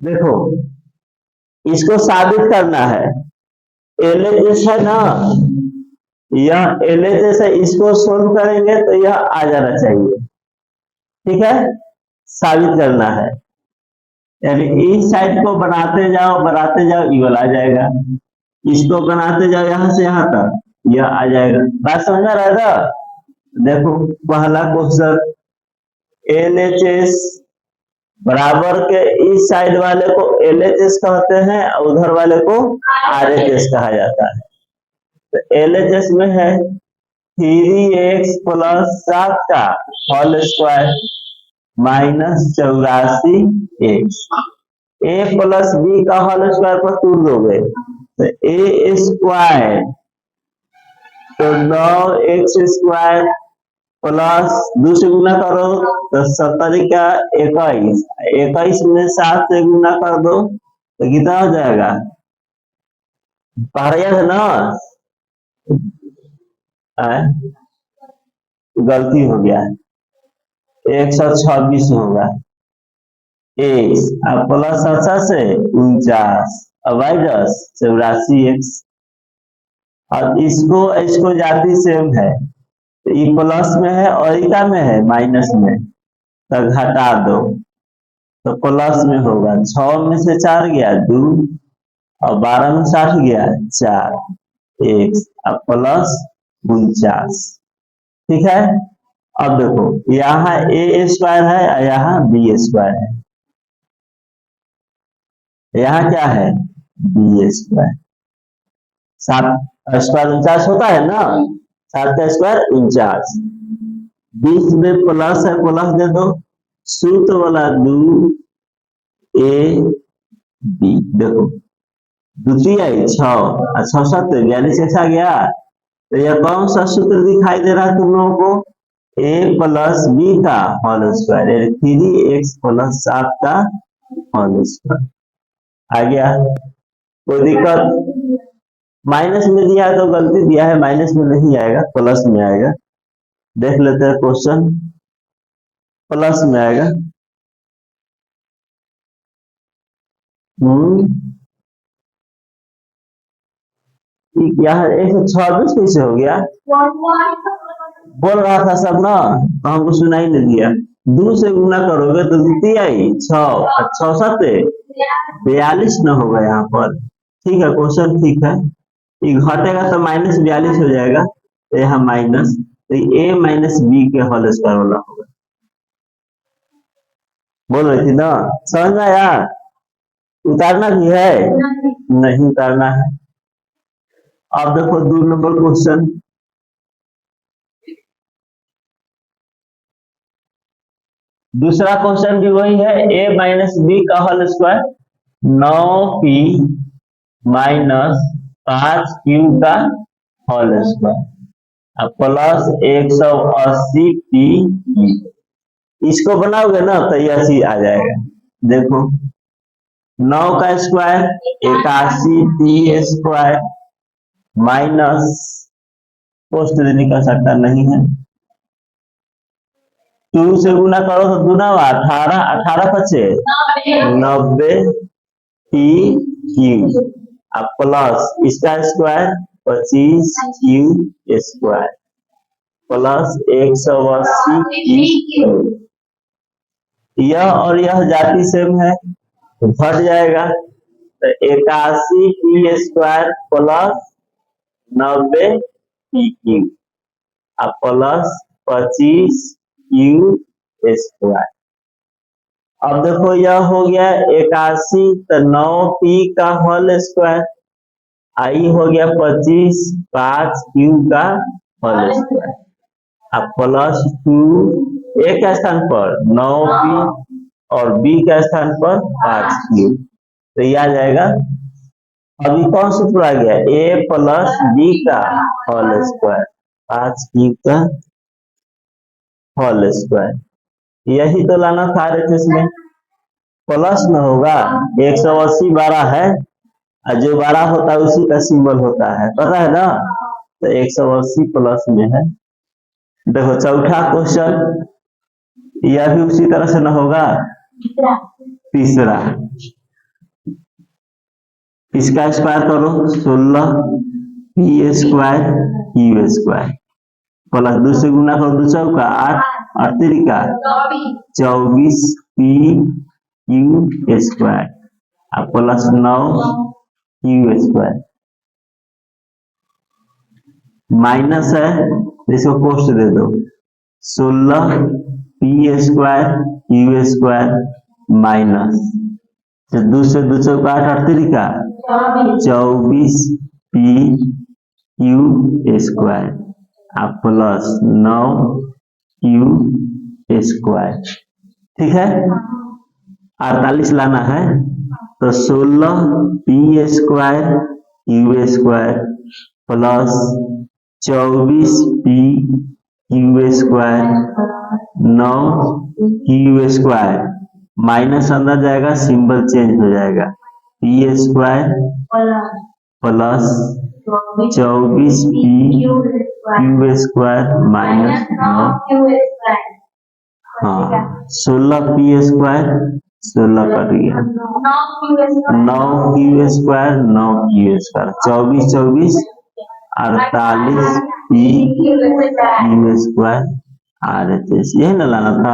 देखो इसको साबित करना है। LHS है ना, यह LHS है, इसको सोल्व करेंगे तो यह आ जाना चाहिए। ठीक है, साबित करना है, यानी इस साइड को बनाते जाओ ये वाला आ जाएगा, इसको बनाते जाओ यहाँ से यहाँ तक यह आ जाएगा। बात समझ में आएगा। देखो पहला क्वेश्चन, LHS बराबर के इस साइड वाले को LHS कहते हैं और उधर वाले को RHS कहा जाता है। तो LHS में है 3x प्लस 7 का whole square minus 84x, a plus B का होल स्क्वायर पर तोड़ दोगे तो a स्क्वायर, तो 9x स्क्वायर प्लस 2 से गुना करो तो 70 का 21, 21 में 7 से गुना कर दो तो कितना हो जाएगा, पढ़ है ना, गलती हो गया, 126 होगा x, अब प्लस 7 से 49, अब आई 10 84x, और इसको जाति सेम है, तो ये प्लस में है और इका में है माइनस में, तो घटा दो तो प्लस में होगा, 6 में से 4 गया 2 और 12 में 60 गया 4 x, अब प्लस 49। ठीक है, अब देखो यहाँ a स्क्वायर है और यहाँ b स्क्वायर है, यहाँ क्या है b स्क्वायर, 7 स्क्वायर 49 होता है ना, 7 का स्क्वायर 49, 20 में प्लस है प्लस दे दो, सूत्र वाला 2 a b, देखो द्वितीय 6 और 6 7 42 आ गया, तो यह कौन सा सूत्र दिखाई दे रहा है तुम लोगों को, a प्लस बी का होल स्क्वायर, 3x प्लस 7 का होल स्क्वायर आ गया। कोई दिक्कत, माइनस में दिया है तो गलती दिया है, माइनस में नहीं आएगा प्लस में आएगा, देख लेते हैं क्वेश्चन, प्लस में आएगा। क्या है 126 कैसे हो गया, बोल रहा था सब ना, तो हमको सुनाई नहीं दिया, 2 से गुना करोगे तो द्वितीय 6 6 7 42 न होगा यहाँ पर। ठीक है, क्वेश्चन ठीक है, ये घटेगा तो माइनस 42 हो जाएगा, तो यहाँ माइनस, तो a माइनस बी के होल स्क्वायर वाला होगा, बोल रही थी ना, समझ में आया, उतारना भी है नहीं उतारना है। अब देखो 2 नंबर क्वेश्चन, दूसरा क्वेश्चन भी वही है, a माइनस बी का whole square 9p minus 5q का होल स्क्वायर प्लस 180p, इसको बनाओगे ना तो यह चीज आ जाएगा। देखो 9 का square 81p square minus, post निकल सकता नहीं है, 2 से गुना करो तो गुना 18, 18 बचे 90 p q, अब प्लस इसका square 25 q square plus 180 q, यह और यह जाति सेम है तो घट जाएगा, तो 81 p square plus 90 p q, अब प्लस 25 q स्क्वायर। अब देखो यह हो गया 81, तो 9p का होल स्क्वायर, आई हो गया 25 5q का होल स्क्वायर, अब प्लस 2 a के स्थान पर 9p और b के स्थान पर 5q, तो यह आ जाएगा। अभी कौन सूत्र आ गया, a प्लस b का होल स्क्वायर 5q का होल स्क्वायर, यही तो लाना था RHS में, प्लस न होगा, 180 12 है और जो 12 होता है उसी का सिंबल होता है, पता है ना, तो 180 प्लस में है। देखो चौथा क्वेश्चन, यह भी उसी तरह से न होगा, तीसरा इसका स्क्वायर करो 16 P square Q square plus 2 से गुना करो 2 चौका 8 और 3 का 24 P Q square plus 9 Q square minus है इसको पोस्ट दे दो 16 P square Q square minus 2 से 2 चौका 8 और 3 का 24 P Q square plus 9 Q square. ठीक है 48 लाना है तो 16 P square Q square plus 24 P Q square 9 Q square minus अंदर जाएगा सिंबल चेंज हो जाएगा P square plus 24 P Q square minus 9 हाँ 16 पी स्क्वायर 16 कर गया 9 Q square 9 Q square 24 24 48 P Q square RHS यही ना लाना था।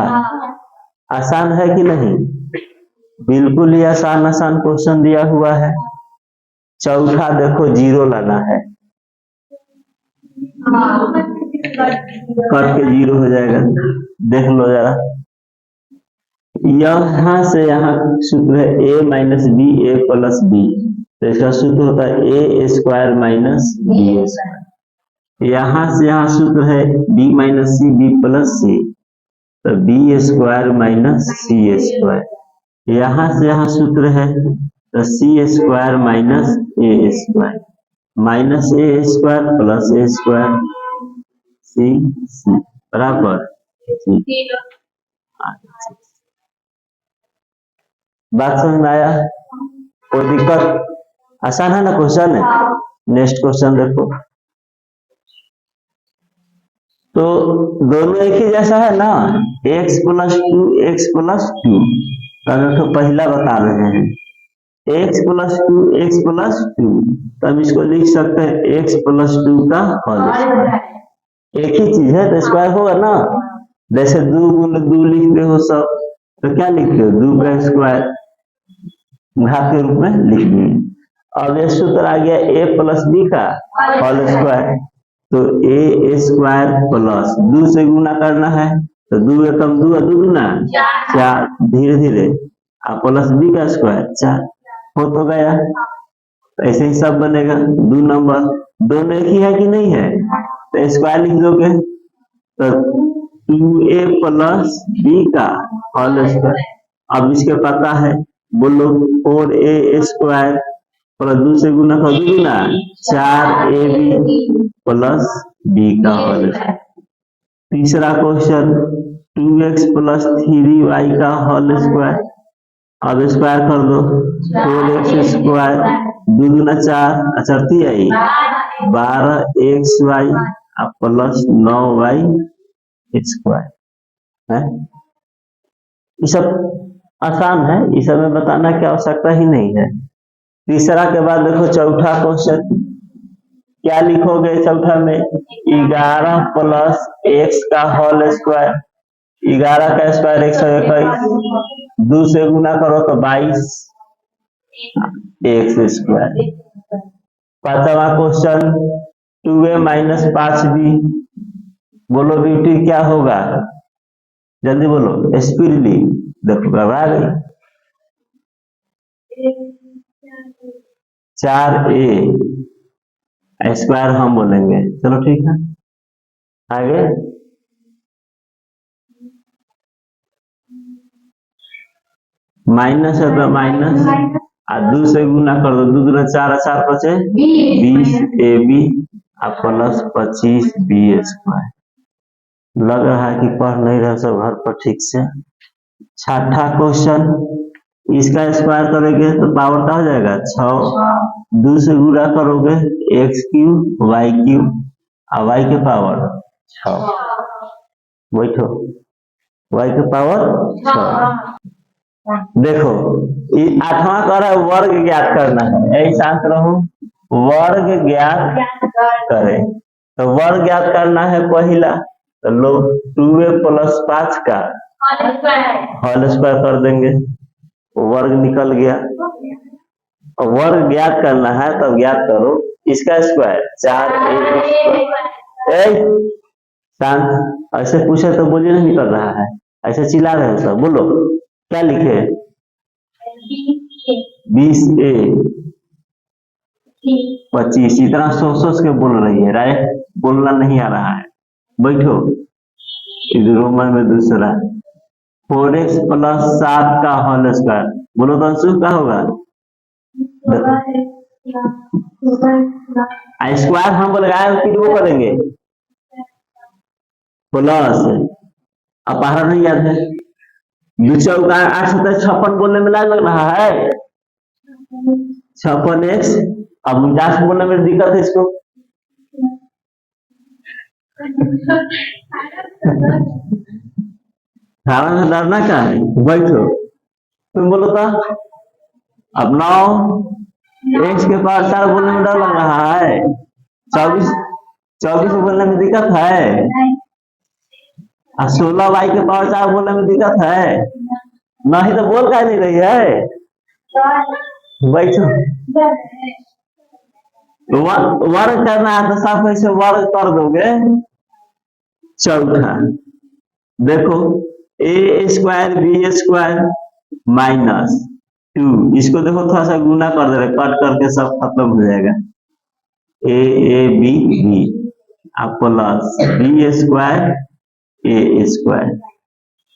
आसान है कि नहीं? बिल्कुल ही आसान आसान क्वेश्चन दिया हुआ है। चौथा देखो 0 लाना है कट के 0 हो जाएगा देख लो जरा यहाँ से यहाँ सूत्र है a minus b a plus b तो इसका सूत्र होता है a square minus b square. यहाँ से यहाँ सूत्र है b minus c b plus c तो b square minus c square. यहाँ से यहाँ सूत्र है तो c square minus a square minus a square plus a square c c बराबर बात समझ में आया? कोई दिक्कत? आसान है ना क्वेश्चन है। नेक्स्ट क्वेश्चन देखो तो दोनों एक ही जैसा है ना x प्लस 2 x प्लस 2 तो पहला बता रहे हैं x प्लस 2 x प्लस 2 तब इसको लिख सकते हैं x प्लस 2 का होल स्क्वायर। एक ही चीज है तो स्क्वायर होगा ना जैसे 2 गुना 2 लिखते हो सब तो क्या लिखते हो 2 का स्क्वायर घात के रूप में लिख दिए। अब ये सूत्र आ गया a प्लस बी का होल स्क्वायर तो a स्क्वायर प्लस 2 से गुना करना है तो 2 एकम 2 2 गुना 4 धीरे धीरे प्लस बी का स्क्वायर 4 हो तो गया। तो ऐसे ही सब बनेगा 2 नंबर दोनों एक ही है कि नहीं है तो स्क्वायर लिख दोगे तो 2a प्लस बी का होल स्क्वायर। अब इसके पता है बोलो 4a स्क्वायर प्लस 2 से गुना कर 2 गुना 4ab प्लस बी का होल स्क्वायर। तीसरा क्वेश्चन 2x प्लस 3y का होल स्क्वायर। अब स्क्वायर कर दो 4x स्क्वायर 2 गुना 4 अचरती आई 12xy प्लस 9y स्क्वायर है। ये सब आसान है इस समय बताना की आवश्यकता ही नहीं है। तीसरा के बाद देखो चौथा क्वेश्चन क्या लिखोगे चौथा में 11 प्लस x का होल स्क्वायर 11 का स्क्वायर 121 2 से गुना करो तो 22 x स्क्वायर। पांचवा क्वेश्चन 2a माइनस 5b बोलो ब्यूटी क्या होगा जल्दी बोलो स्पीडली देखो घबरा गई 4a स्क्वायर हम बोलेंगे चलो ठीक है। आगे माइनस है तो माइनस 2 से गुना कर दो 2 गुना 4 4 बचे 20ab प्लस 25b स्क्वायर। लग रहा है कि पढ़ नहीं रहे सब घर पर ठीक से। छठा क्वेश्चन इसका स्क्वायर करोगे तो पावर क्या हो जाएगा 6 2 से गुणा करोगे x क्यूब y क्यूब और y के पावर 6 बैठो y के पावर 6 देखो आठवां कर रहा है वर्ग ज्ञात करना है, यही शांत रहो। वर्ग ज्ञात करें तो वर्ग ज्ञात करना है पहला, तो लो 2a + 5 का होल स्क्वायर कर देंगे, वर्ग निकल गया। और वर्ग ज्ञात करना है तब ज्ञात करो इसका स्क्वायर 4a। शांत, ऐसे पूछे तो बोलिए नहीं कर रहा है, ऐसे चिल्ला रहे हो सब, बोलो क्या लिखे? 20a 25। इतना सोच के बोल रही है, राइट? बोलना नहीं आ रहा है, बैठो। रोमन में दूसरा 4x + 7 का होल स्क्वायर, बोलो तो अंशु क्या होगा? स्क्वायर हम लगाए फिर वो करेंगे प्लस, अब बाहर नहीं याद है, 2 चौका 8 7 56 बोलने में लग रहा है 56x। अब 49 बोलने में दिक्कत है इसको। खाना से डरना क्या है, बैठो तुम बोलो तो। अब 9 x के पावर 4 बोलने में डर लग रहा है, 24 बोलने में दिक्कत है, 16 y के पावर 4 बोलने में दिक्कत है, नहीं तो बोल क्या नहीं रही है, बैठो। वर्ग करना है तो साफ ऐसे वर्ग कर दोगे। चौथा देखो a² b² -2, इसको देखो थोड़ा सा गुना कर दे रहे, कट करके सब खत्म हो जाएगा। a b b plus b²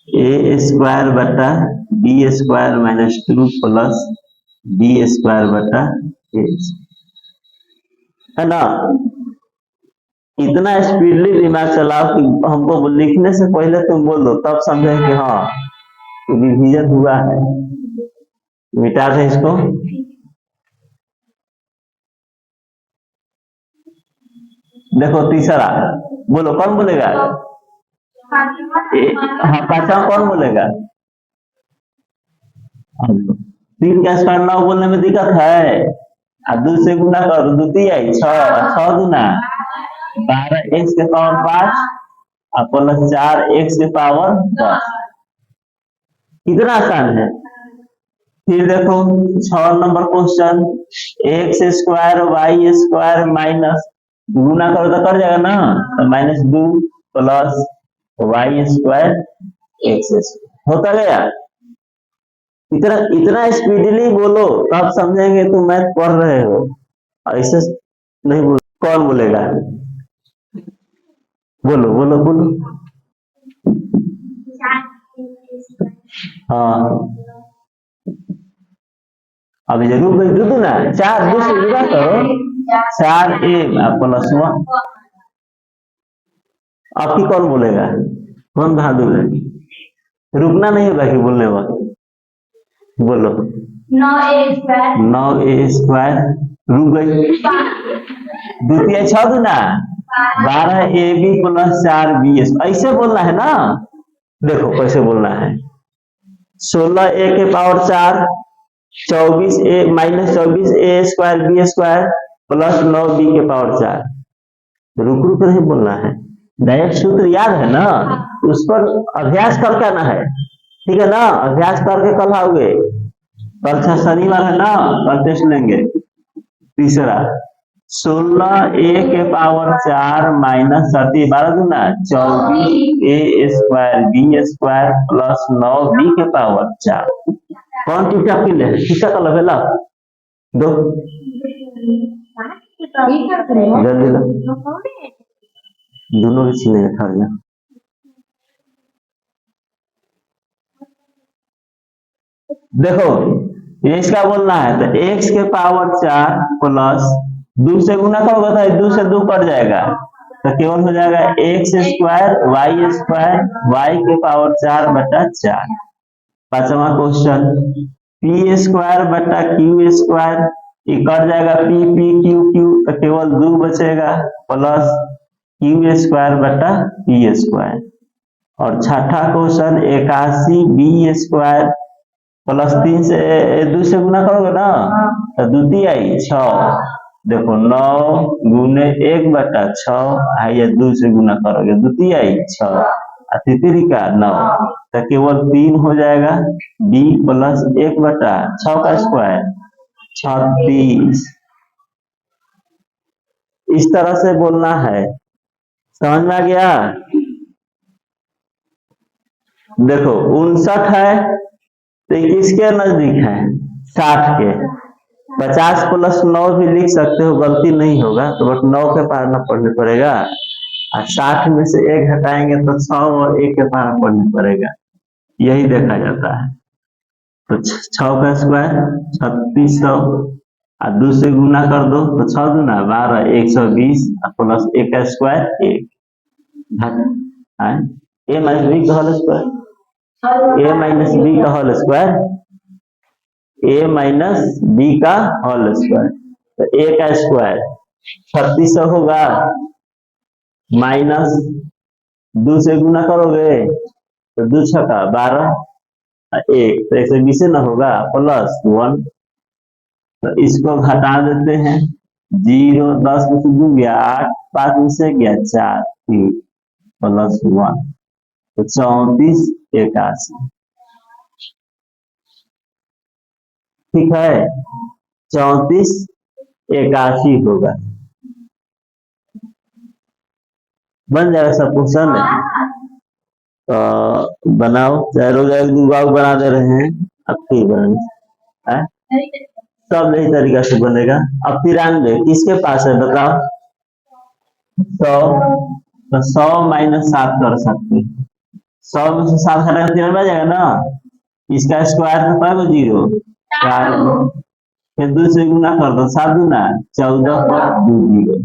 a² बटा b² -2 प्लस b² बटा a, है ना? इतना स्पीडली दिमाग चलाओ कि हमको लिखने से पहले तुम बोल दो, तब समझे कि हाँ रिवीजन हुआ है। मिटा दे इसको। देखो तीसरा, बोलो कौन बोलेगा? हाँ पांचवा कौन बोलेगा? 3 का स्क्वायर 9 बोलने में दिक्कत है, 2 से गुना करो, 2 3 6 गुना 12x के पावर 5 प्लस 4x के पावर 10। कितना आसान है। फिर देखो 6 number question, x² y² minus, गुना करो तो कर जाएगा ना, तो -2 प्लस y² x होता गया। इतना स्पीडली बोलो तब समझेंगे तुम मैथ पढ़ रहे हो, ऐसे नहीं बोल। कौन बोलेगा? बोलो बोलो बोलो। हाँ अभी जरूर भाई दो ना, 4 2 से गुना करो, 4a प्लस 1। आपकी कौन बोलेगा? कौन बहादुर है? रुकना नहीं होगा कि बोलने वक्त, बोलो 9a² रुक गई, 2 3 6 गुना 12ab प्लस 4b, ऐसे बोलना है ना। देखो कैसे बोलना है, 16a के power 4 24a -24a² b² plus 9b के पावर 4। रुक रुक नहीं बोलना है, डायरेक्ट सूत्र याद है ना, उस पर अभ्यास करके आना है, ठीक है ना? अभ्यास करके कल आओगे, कल शनिवार है ना, कल टेस्ट लेंगे। तीसरा 16a के पावर 4 माइनस 12 गुना 24a² b² प्लस 9b के पावर 4। कौन चुपचाप के लिए किसका कल बेला दो जल्दी लो, दोनों के छीने खा गया। देखो ये इसका बोलना है तो x के पावर 4 प्लस 2 से गुना करोगे तो 2 से 2 कट जाएगा, तो केवल हो जाएगा x² y² के पावर 4 बटा 4। पांचवा क्वेश्चन p² बटा q² ये कट जाएगा, p p q q तो केवल 2 बचेगा प्लस q² बटा p²। और छठा क्वेश्चन 81b² प्लस 3 से 2 से गुना करोगे ना तो द्वितीय आई 6। देखो 9 गुने 1/6 ये 2 से गुना करोगे द्वितीय आई 6 तृतीय का 9 तो केवल 3 हो जाएगा। b प्लस 1/6 का स्क्वायर 36। इस तरह से बोलना है, समझ में आ गया। देखो 59 है तो किसके नजदीक है 60 के। 50 प्लस 9 भी लिख सकते हो, गलती नहीं होगा, तो बट 9 के पार ना पढ़ने पड़ेगा। और 60 में से 1 हटाएंगे तो 6 और 1 के पार पढ़ने पड़ेगा, यही देखा जाता है। तो 6 का स्क्वायर 3600 और 2 से गुना कर दो तो 6 दूना 12 120 प्लस 1 का स्क्वायर 1 ए माइनस बी का होल स्क्वायर ए माइनस बी का होल स्क्वायर ए माइनस बी का होल स्क्वायर। तो ए का स्क्वायर 3600 होगा माइनस 2 से गुना करोगे तो 2 छक्का 12 1 तो 120 ना होगा प्लस 1। तो इसको घटा देते हैं 0 10 में से 2 गया 8 5 में से गया 4 3 प्लस 1 तो 34 81। ठीक है 34 81 होगा, बन जाएगा सब क्वेश्चन। तो बनाओ, चाहे रोज एक दो बार बना दे रहे हैं, अब ठीक बने सब यही तरीका से बनेगा। अब 93 किसके पास है बताओ 100 तो 100 माइनस 7 कर सकते हैं। 100 में से 7 हटा 93 आ जाएगा ना। इसका स्क्वायर तो पाएगा 0 4 फिर 2 से गुना कर दो 7 दूना 14 पर 2 0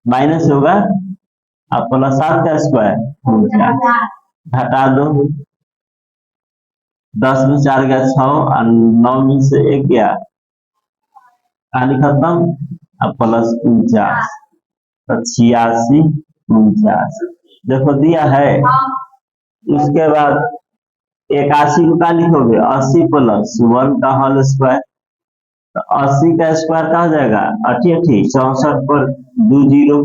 माइनस होगा अब प्लस 7 का स्क्वायर घटा दो 10 में 4 गया 6 और 9 में से 1 गया कहानी खत्म। अब प्लस 49 तो 86 49 देखो दिया है। उसके बाद 81 को क्या लिखोगे 80 प्लस 1 का होल स्क्वायर। तो 80 का स्क्वायर कहा जाएगा 88 64 पर 2 0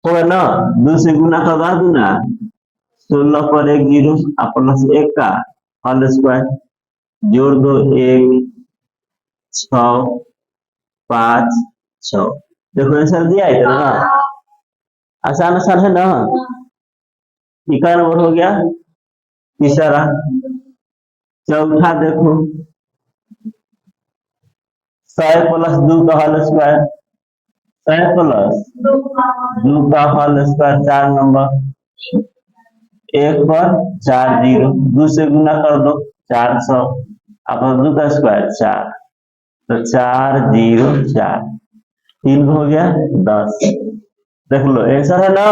होगा ना। 2 से गुना करवा दूना 16 पर 1 0 प्लस 1 का होल स्क्वायर जोड़ दो 1 6 5 6 देखो आंसर दिया है ना, आसान आसान है ना। इका नंबर हो गया तीसरा। चौथा देखो 100 प्लस 2 का होल स्क्वायर 100 प्लस 2 का होल स्क्वायर 4 नंबर 1 पर 4 0 2 से गुना कर दो 400 अब 2 का स्क्वायर 4 तो 4 0 4 3 हो गया 10। देख लो आंसर है ना।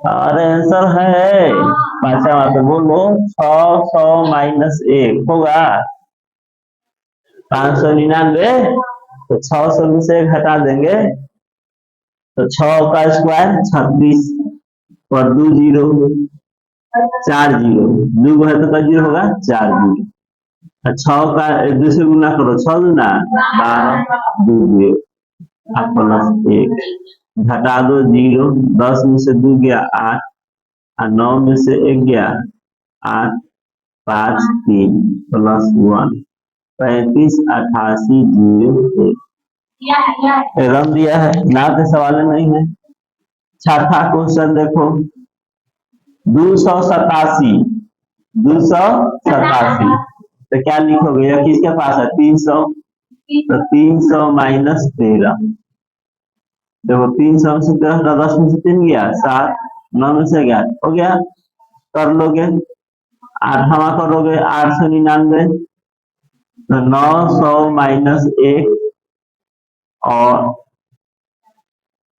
अरे आंसर है पांचवा तो बोलो 600 माइनस 1 होगा 599। तो 600 में से 1 हटा देंगे तो 6 का स्क्वायर 36 और 2 0 4 0 2 है तो 0 होगा 4 0 6 का 2 से गुना करो 6 गुना 12 2 0 प्लस 1 घटा दो 0 10 में से 2 गया 8 और 9 में से 1 गया 8 5 3 प्लस 1 35 88 0 1 रन दिया है ना के सवाल नहीं है। छठा क्वेश्चन देखो 287 तो क्या लिखोगे या किसके पास है 300 तो 300 माइनस 13 देखो 300 में से 13 10 में से 3 गया 7 9 में से 11 हो गया कर लोगे 8वां करोगे 899 तो 900 माइनस 1 और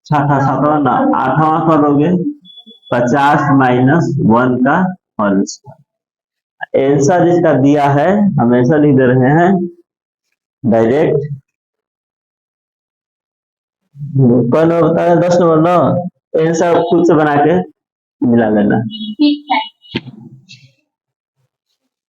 छठा 8वां करोगे 50 माइनस 1 का होल स्क्वायर। आंसर इसका दिया है हमेशा लिख दे रहे हैं डायरेक्ट। कौन होता है 10 नंबर ना आंसर खुद से बना के मिला लेना।